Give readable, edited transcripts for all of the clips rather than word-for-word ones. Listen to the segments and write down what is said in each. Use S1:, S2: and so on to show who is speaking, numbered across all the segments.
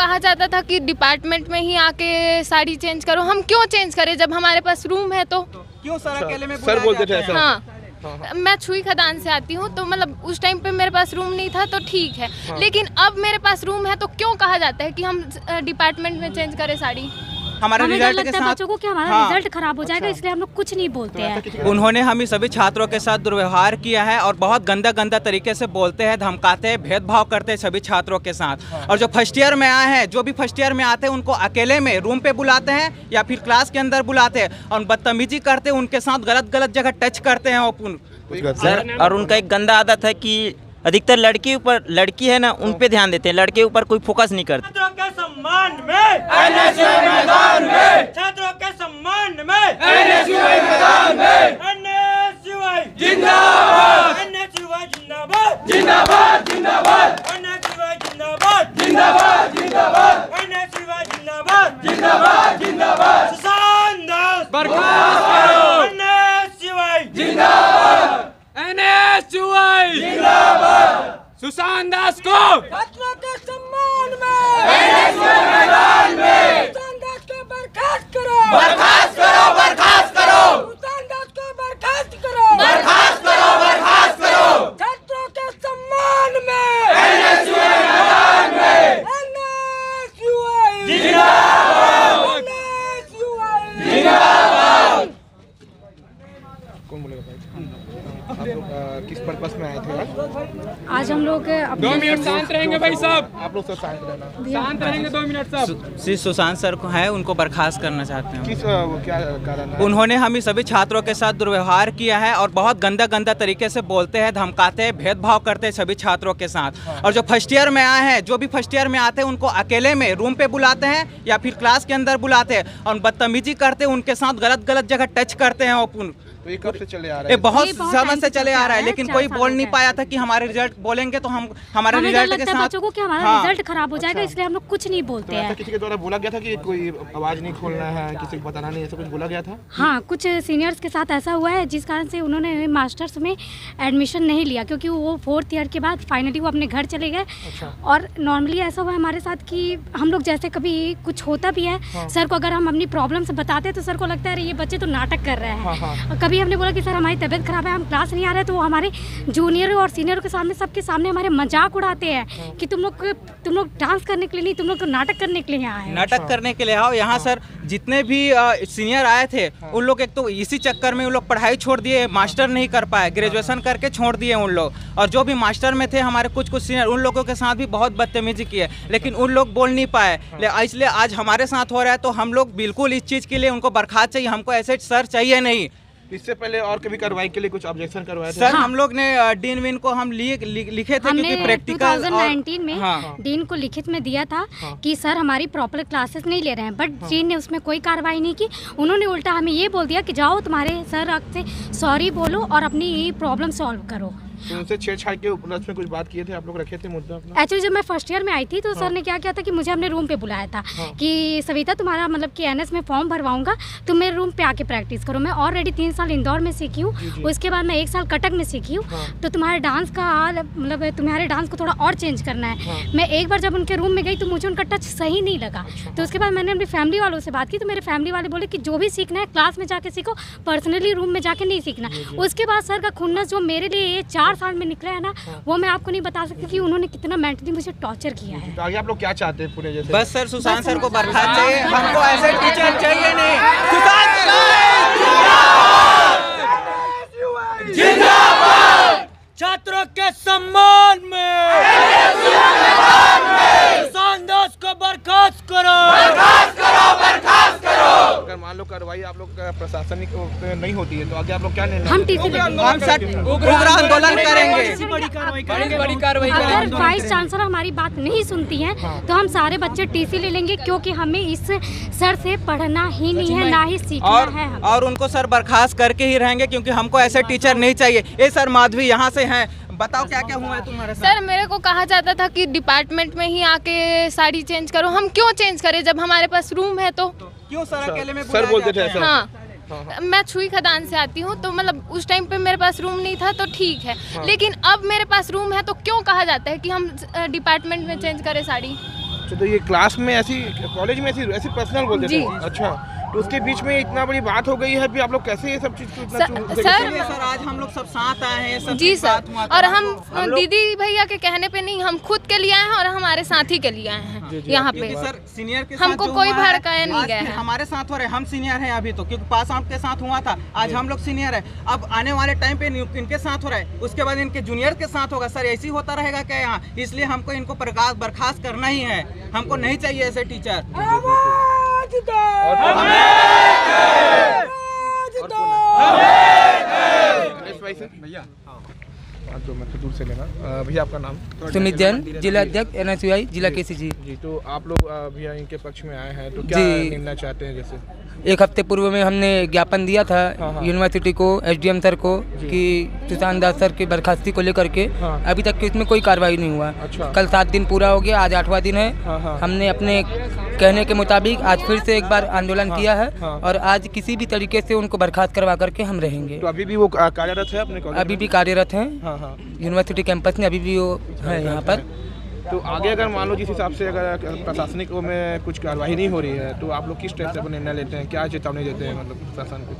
S1: कहा जाता था कि डिपार्टमेंट में ही आके साड़ी चेंज करो, हम क्यों चेंज करें जब हमारे पास रूम है? तो
S2: क्यों सर अकेले में
S3: सर बोलते थे ऐसा?
S1: हाँ, मैं छुई खदान से आती हूँ, तो मतलब उस टाइम पे मेरे पास रूम नहीं था तो ठीक है, लेकिन अब मेरे पास रूम है तो क्यों कहा जाता है कि हम डिपार्टमेंट में चेंज करें साड़ी?
S2: हमारे रिजल्ट के साथ
S4: बच्चों को कि हमारा रिजल्ट खराब हो जाएगा, इसलिए हम लोग कुछ नहीं बोलते हैं।
S2: उन्होंने हम सभी छात्रों के साथ दुर्व्यवहार किया है और बहुत गंदा तरीके से बोलते हैं, धमकाते हैं, भेदभाव करते हैं सभी छात्रों के साथ। और जो फर्स्ट ईयर में आए हैं, जो भी फर्स्ट ईयर में आते हैं, उनको अकेले में रूम पे बुलाते हैं या फिर क्लास के अंदर बुलाते हैं और बदतमीजी करते हैं, उनके साथ गलत जगह टच करते हैं
S5: सर। और उनका एक गंदा आदत है कि अधिकतर लड़की है ना, उन पे ध्यान देते हैं, लड़के ऊपर कोई फोकस नहीं करते।
S6: छात्रों के सम्मान में एनएसयूआई मैदान में, छात्रों के सम्मान में एनएसयूआई मैदान में, एनएसयूआई जिंदाबाद, एनएसयूआई जिंदाबाद, जिंदाबाद जिंदाबाद, एनएसयूआई जिंदाबाद, जिंदाबाद जिंदाबाद, एनएसयूआई जिंदाबाद, जिंदाबाद जिंदाबाद। सुशांत दास बर्खास्त करो, एनएसयूआई जिंदाबाद, एनएसयूआई जिंदाबाद। सुशांत दास को छात्रों के सम्मान में एनएसयूआई मैदान में, सुशांत दास को बर्खास्त करो, बर्खास्त करो, बर्खास्त करो, सुशांत दास को बर्खास्त करो, बर्खास्त करो, बर्खास्त करो। छात्रों के सम्मान में एनएसयूआई मैदान में, एनएसयूआई जिंदाबाद, एनएसयूआई जिंदाबाद।
S3: कौन बोलेगा भाई? आप लोग किस पर्पस में आए थे?
S4: आज हम लोग
S6: 2 मिनट शांत रहेंगे भाई साहब,
S3: आप लोग सब शांत रहना।
S6: शांत रहेंगे 2 मिनट साहब।
S2: श्री सुशांत सर को है, उनको बर्खास्त करना चाहते हैं।
S3: किस वो क्या कारण है?
S2: उन्होंने हम सभी छात्रों के साथ दुर्व्यवहार किया है और बहुत गंदा तरीके से बोलते हैं, धमकाते हैं, भेदभाव करते हैं सभी छात्रों के साथ। और जो फर्स्ट ईयर में आए हैं, जो भी फर्स्ट ईयर में आते हैं, उनको अकेले में रूम पे बुलाते हैं या फिर क्लास के अंदर बुलाते हैं और बदतमीजी करते हैं, उनके साथ गलत जगह टच करते हैं।
S3: तो ये कब से चले आ रहा है?
S2: ये बहुत समय से चले आ रहा है, लेकिन कोई बोल नहीं पाया था कि हमारे रिजल्ट बोलेंगे तो हम हमारे रिजल्ट के साथ
S4: बच्चों को कि हमारा रिजल्ट खराब हो जाएगा, इसलिए हम लोग कुछ नहीं बोलते हैं।
S3: किसी के द्वारा बोला गया था कि कोई आवाज नहीं खोलना है, किसी को बताना नहीं, ऐसा कुछ बोला गया था?
S4: हाँ, कुछ सीनियर्स के साथ ऐसा हुआ है जिस कारण से उन्होंने मास्टर्स में एडमिशन नहीं लिया, क्योंकि वो 4th ईयर के बाद फाइनली वो अपने घर चले गए। और नॉर्मली ऐसा हुआ हमारे साथ कि हम लोग जैसे कभी कुछ होता भी है, सर को अगर हम अपनी प्रॉब्लम से बताते हैं तो सर को लगता है ये बच्चे तो नाटक कर रहे हैं। कभी हमने बोला कि सर हमारी तबीयत खराब है, हम क्लास नहीं आ रहे, तो वो हमारे जूनियर और सीनियर के सामने, सबके सामने हमारे मजाक उड़ाते हैं कि तुम लोग डांस करने के लिए नहीं, तुम लोग तो नाटक करने के लिए यहाँ आए।
S2: नाटक करने के लिए आओ। यहाँ सर जितने भी सीनियर आए थे, उन लोग एक तो इसी चक्कर में उन लोग पढ़ाई छोड़ दिए, मास्टर नहीं कर पाए, ग्रेजुएशन करके छोड़ दिए उन लोग। और जो भी मास्टर में थे हमारे कुछ सीनियर, उन लोगों के साथ भी बहुत बदतमीजी किए, लेकिन उन लोग बोल नहीं पाए। इसलिए आज हमारे साथ हो रहा है, तो हम लोग बिल्कुल इस चीज़ के लिए उनको बर्खास्त चाहिए, हमको ऐसे सर चाहिए नहीं।
S3: इससे पहले और कभी कार्रवाई के लिए कुछ ऑब्जेक्शन करवाए थे?
S2: सर हम लोग ने डीन विन को हम लिखे थे, क्योंकि प्रैक्टिकल
S4: 2019 में डीन को लिखित में दिया था कि सर हमारी प्रॉपर क्लासेस नहीं ले रहे हैं, बट डीन ने उसमें कोई कार्रवाई नहीं की। उन्होंने उल्टा हमें ये बोल दिया कि जाओ तुम्हारे सर से सॉरी बोलो और अपनी ये प्रॉब्लम सॉल्व करो।
S3: तो उनसे छेड़छाड़ के उपलक्ष्य में कुछ बात किए थे आप लोग, रखे थे मुद्दा अपना?
S4: एक्चुअली जब मैं फर्स्ट ईयर में आई थी तो सर ने क्या किया था कि मुझे अपने रूम पे बुलाया था कि सविता तुम्हारा मतलब कि एनएस में फॉर्म भरवाऊंगा, तुम मेरे रूम पे आके प्रैक्टिस करो। मैं ऑलरेडी 3 साल इंदौर में सीखी हूँ, उसके बाद मैं 1 साल कटक में सीखी हूँ, तो तुम्हारे डांस का मतलब तुम्हारे डांस को थोड़ा और चेंज करना है। मैं एक बार जब उनके रूम में गई तो मुझे उनका टच सही नहीं लगा, तो उसके बाद मैंने अपनी फैमिली वालों से बात की, तो मेरे फैमिली वाले बोले कि जो भी सीखना है क्लास में जाके सीखो, पर्सनली रूम में जाके नहीं सीखना। उसके बाद सर का खुन्नस जो मेरे लिए ये 4 साल में निकला है ना, वो मैं आपको नहीं बता सकती कि उन्होंने कितना मेंटली मुझे टॉर्चर किया है।
S3: तो आगे आप लोग क्या चाहते हैं पूरे जैसे?
S2: बस सर सुशांत सर को बर्खास्त चाहिए, हमको ऐसे टीचर चाहिए नहीं।
S6: जिंदाबाद, छात्रों के सम्मान में सुशांत दास को बर्खास्त करो, बर्खास्त करो, बर्खास्त करो।
S3: अगर मान लो कार्रवाई आप लोग का प्रशासनिक नहीं होती है तो आगे आप लोग क्या निर्णय?
S4: हम टीसी
S2: उग्र आंदोलन करेंगे,
S6: बड़ी कार्रवाई करेंगे।
S4: अगर वाइस चांसलर हमारी बात नहीं सुनती है तो हम सारे बच्चे टीसी ले लेंगे, क्योंकि हमें इस सर से पढ़ना ही नहीं है, ना ही सीखना है।
S2: और उनको सर बर्खास्त करके ही रहेंगे, क्योंकि हमको ऐसे टीचर नहीं चाहिए। ये सर माधवी यहाँ से हैं, बताओ क्या क्या हुआ है तुम्हारे साथ?
S1: सर मेरे को कहा जाता था कि डिपार्टमेंट में ही आके साड़ी चेंज करो, हम क्यों चेंज करें जब हमारे पास रूम है? तो
S2: क्यों सर अकेले में
S3: सर बोलते थे ऐसा?
S1: हाँ, मैं छुई खदान से आती हूँ, तो मतलब उस टाइम पे मेरे पास रूम नहीं था तो ठीक है, लेकिन अब मेरे पास रूम है तो क्यों कहा जाता है कि हम डिपार्टमेंट में चेंज करें साड़ी?
S3: अच्छा, तो ये क्लास में ऐसी, कॉलेज में ऐसी पर्सनल बोलते थे? अच्छा, तो उसके बीच में इतना बड़ी बात हो गई है, भी आप लोग कैसे ये सब चीज़ को इतना
S2: सर आज हम लोग सब साथ आए हैं, सब
S1: जी सर, और हम दीदी भैया के कहने पे नहीं, हम खुद के लिए आए हैं और हमारे साथी के लिए आए हैं यहाँ पे।
S2: सर सीनियर के
S1: हमको कोई भड़काया नहीं गया है।
S2: हमारे साथ हो रहे, हम सीनियर हैं अभी तो, क्योंकि पास आउट के साथ हुआ था, आज हम लोग सीनियर है। अब आने वाले टाइम पे इनके साथ हो रहा है, उसके बाद इनके जूनियर के साथ होगा। सर ऐसे ही होता रहेगा क्या यहाँ? इसलिए हमको इनको बर्खास्त करना ही है, हमको नहीं चाहिए ऐसे टीचर।
S3: भैया तो मैं दूर से लेना। भैया आपका नाम?
S7: सुमित जैन, जिला अध्यक्ष NSUI जिला KCG।
S3: जी, तो आप लोग भैया इनके पक्ष में आए हैं, तो क्या निर्णय चाहते हैं? जैसे
S7: एक हफ्ते पूर्व में हमने ज्ञापन दिया था यूनिवर्सिटी को, SDM सर को, कि सुशांत दास सर की बर्खास्ती को लेकर के अभी तक की उसमें कोई कार्रवाई नहीं हुआ।
S3: अच्छा।
S7: कल 7 दिन पूरा हो गया, आज 8वां दिन है। हमने अपने कहने के मुताबिक आज फिर से एक बार आंदोलन किया है और आज किसी भी तरीके से उनको बर्खास्त करवा करके हम रहेंगे।
S3: तो अभी भी वो कार्यरत है अपने कॉलेज?
S7: अभी भी कार्यरत हैं यूनिवर्सिटी कैंपस में, अभी भी वो है यहाँ पर।
S3: तो आगे अगर मान लो जिस हिसाब से अगर प्रशासनिक में कुछ कार्रवाई नहीं हो रही है, तो आप लोग किस टाइप से निर्णय लेते हैं, क्या चेतावनी देते हैं मतलब प्रशासन को?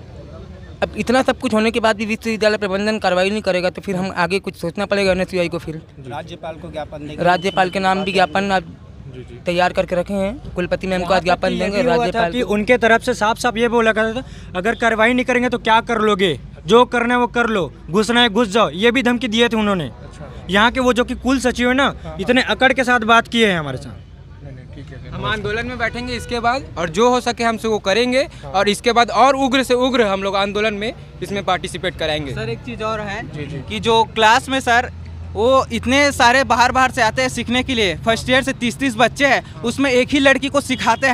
S7: अब इतना सब कुछ होने के बाद भी विश्वविद्यालय प्रबंधन कार्रवाई नहीं करेगा तो फिर हम आगे कुछ सोचना पड़ेगा NSUI को। फिर
S6: राज्यपाल को ज्ञापन देंगे।
S7: राज्यपाल के नाम भी ज्ञापन तैयार करके रखे हैं, कुलपति मैम को आज ज्ञापन देंगे राज्यपाल
S8: की। उनके तरफ से साफ साफ ये बोला करता था, अगर कार्रवाई नहीं करेंगे तो क्या कर लोगे, जो करना है वो कर लो, घुसना है घुस जाओ, ये भी धमकी दिए थे उन्होंने। यहाँ के वो जो कि कुल सचिव है ना, इतने अकड़ के साथ बात किए हैं हमारे साथ।
S9: हम आंदोलन में बैठेंगे इसके बाद, और जो हो सके हमसे वो करेंगे, और इसके बाद और उग्र से उग्र हम लोग आंदोलन में इसमें पार्टिसिपेट कराएंगे।
S2: सर एक चीज़ और है कि जो क्लास में सर वो इतने सारे बाहर से आते हैं सीखने के लिए, फर्स्ट ईयर से 30 बच्चे हैं, उसमें एक ही लड़की को सिखाते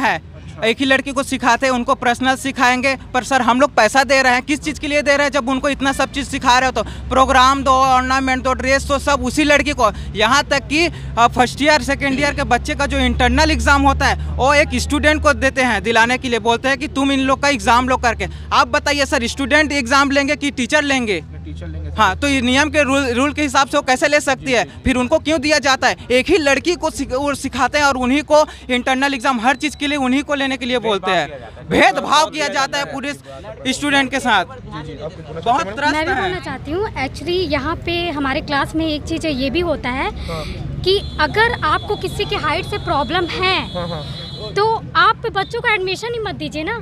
S2: हैं, उनको पर्सनल सिखाएंगे। पर सर हम लोग पैसा दे रहे हैं, किस चीज़ के लिए दे रहे हैं? जब उनको इतना सब चीज़ सिखा रहे हो तो प्रोग्राम दो, ऑर्नामेंट दो, ड्रेस दो, सब उसी लड़की को। यहाँ तक कि फर्स्ट ईयर सेकेंड ईयर के बच्चे का जो इंटरनल एग्जाम होता है वो एक स्टूडेंट को देते हैं दिलाने के लिए, बोलते हैं कि तुम इन लोग का एग्जाम लो करके। आप बताइए सर, स्टूडेंट एग्जाम लेंगे कि टीचर लेंगे? हाँ, तो ये नियम के रूल के हिसाब से वो कैसे ले सकती है? फिर उनको क्यों दिया जाता है? एक ही लड़की को सिखाते हैं और उन्हीं को इंटरनल एग्जाम हर चीज़ के लिए उन्हीं को लेने के लिए बोलते हैं। भेदभाव किया जाता है पूरे स्टूडेंट के साथ, बहुत त्रस्त
S4: मैं भी बोलना चाहती हूँ। एक्चुअली यहाँ पे हमारे क्लास में एक चीज़ ये भी होता है कि अगर आपको किसी के हाइट से प्रॉब्लम है तो आप बच्चों को एडमिशन ही मत दीजिए ना।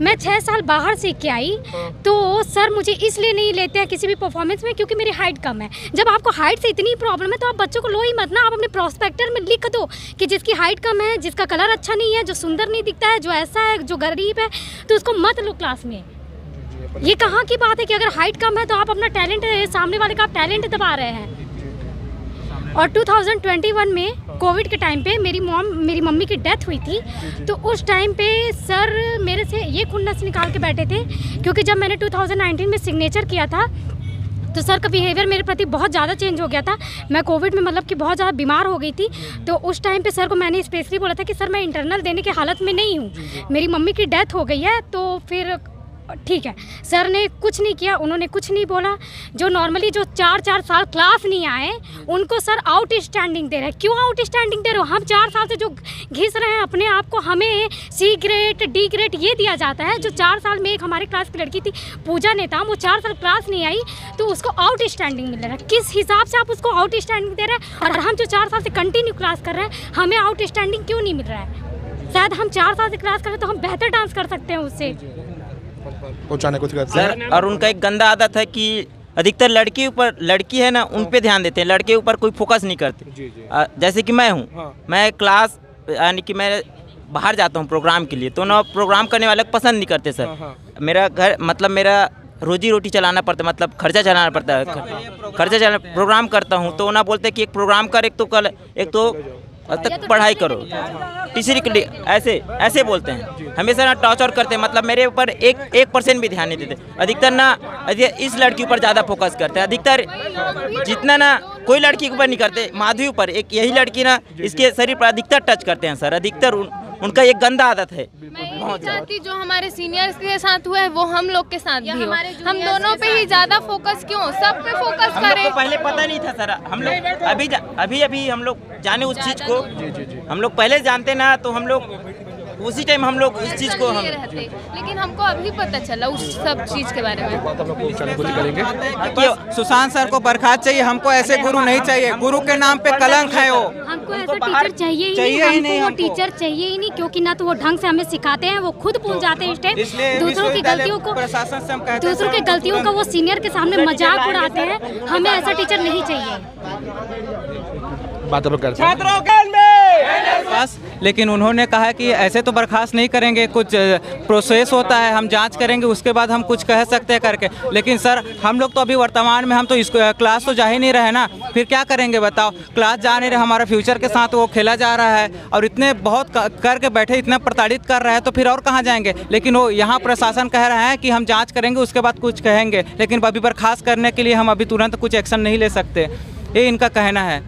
S4: मैं 6 साल बाहर सीख के आई, तो सर मुझे इसलिए नहीं लेते हैं किसी भी परफॉर्मेंस में क्योंकि मेरी हाइट कम है। जब आपको हाइट से इतनी प्रॉब्लम है तो आप बच्चों को लो ही मत ना। आप अपने प्रोस्पेक्टर में लिख दो कि जिसकी हाइट कम है, जिसका कलर अच्छा नहीं है, जो सुंदर नहीं दिखता है, जो ऐसा है, जो गरीब है, तो उसको मत लो क्लास में। ये कहाँ की बात है कि अगर हाइट कम है तो आप अपना टैलेंट, सामने वाले का आप टैलेंट दबा रहे हैं। और 2021 में कोविड के टाइम पे मेरी मम्मी की डेथ हुई थी, तो उस टाइम पे सर मेरे से ये खुन्नस निकाल के बैठे थे, क्योंकि जब मैंने 2019 में सिग्नेचर किया था तो सर का बिहेवियर मेरे प्रति बहुत ज़्यादा चेंज हो गया था। मैं कोविड में मतलब कि बहुत ज़्यादा बीमार हो गई थी, तो उस टाइम पे सर को मैंने स्पेशली बोला था कि सर मैं इंटरनल देने की हालत में नहीं हूँ, मेरी मम्मी की डेथ हो गई है। तो फिर ठीक है, सर ने कुछ नहीं किया, उन्होंने कुछ नहीं बोला। जो नॉर्मली जो 4 साल क्लास नहीं आए उनको सर आउट स्टैंडिंग दे रहे हैं। क्यों आउट स्टैंडिंग दे रहे हो? हम 4 साल से जो घिस रहे हैं अपने आप को, हमें C ग्रेड D ग्रेड ये दिया जाता है। जो 4 साल में एक हमारे क्लास की लड़की थी पूजा नेता, वो 4 साल क्लास नहीं आई तो उसको आउट स्टैंडिंग मिल रहा है। किस हिसाब से आप उसको आउट स्टैंडिंग दे रहे हैं? और हम जो 4 साल से कंटिन्यू क्लास कर रहे हैं हमें आउट स्टैंडिंग क्यों नहीं मिल रहा है? शायद हम 4 साल से क्लास कर रहे हैं तो हम बेहतर डांस कर सकते हैं उससे।
S3: पहुंचाने कुछ करते
S5: सर, और उनका एक गंदा आदत है कि अधिकतर लड़की है ना, उन पे ध्यान देते हैं, लड़के ऊपर कोई फोकस नहीं करते। जैसे कि मैं हूँ, मैं क्लास यानी कि मैं बाहर जाता हूँ प्रोग्राम के लिए, तो ना प्रोग्राम करने वाले पसंद नहीं करते सर। मेरा घर मतलब मेरा रोजी रोटी चलाना पड़ता है, मतलब खर्चा चलाना पड़ता है, प्रोग्राम करता हूँ तो ना बोलते कि एक प्रोग्राम कर, एक तो तक पढ़ाई करो, टीचर के लिए ऐसे बोलते हैं, हमेशा ना टॉर्चर करते हैं। मतलब मेरे ऊपर 1% भी ध्यान नहीं देते। अधिकतर ना इस लड़की ऊपर ज़्यादा फोकस करते हैं, अधिकतर जितना ना कोई लड़की के ऊपर नहीं करते, माधवी ऊपर एक यही लड़की ना इसके शरीर पर अधिकतर टच करते हैं सर। अधिकतर उनका एक गंदा आदत है।
S1: मैं ये नहीं चाहती जो हमारे सीनियर्स के साथ हुआ है वो हम लोग के साथ भी हो। हम दोनों पे ही ज्यादा फोकस क्यों, सब पे फोकस
S5: हम लोग
S1: करें।
S5: को पहले पता नहीं था सर, हम लोग अभी हम लोग जाने उस चीज़ को, हम लोग पहले जानते ना तो हम लोग उसी टाइम हम लोग इस चीज़ को
S1: रहते, लेकिन हमको अभी पता चला उस सब चीज़ के बारे में।
S2: कि सुशांत सर को बर्खास्त चाहिए, हमको ऐसे गुरु नहीं चाहिए, गुरु के नाम पे कलंक है वो।
S4: हमको ऐसा टीचर चाहिए ही नहीं, हमको वो टीचर चाहिए ही नहीं, क्योंकि ना तो वो ढंग से हमें सिखाते हैं, वो खुद भूल जाते हैं इस टाइम दूसरों की गलतियों को,
S2: प्रशासन से हम कहते हैं
S4: दूसरों की गलतियों का वो सीनियर के सामने मजाक उड़ाते हैं। हमें ऐसा टीचर नहीं चाहिए।
S3: बात लोग करते हैं
S2: बस, लेकिन उन्होंने कहा कि ऐसे तो बर्खास्त नहीं करेंगे, कुछ प्रोसेस होता है, हम जांच करेंगे उसके बाद हम कुछ कह सकते हैं करके। लेकिन सर हम लोग तो अभी वर्तमान में हम तो इस क्लास तो जा ही नहीं रहे ना, फिर क्या करेंगे बताओ। क्लास जा नहीं रहे, हमारा फ्यूचर के साथ वो खेला जा रहा है और इतने बहुत करके बैठे, इतना प्रताड़ित कर रहा है तो फिर और कहाँ जाएंगे। लेकिन वो यहाँ प्रशासन कह रहा है कि हम जाँच करेंगे उसके बाद कुछ कहेंगे, लेकिन अभी बर्खास्त करने के लिए हम अभी तुरंत कुछ एक्शन नहीं ले सकते, ये इनका कहना है।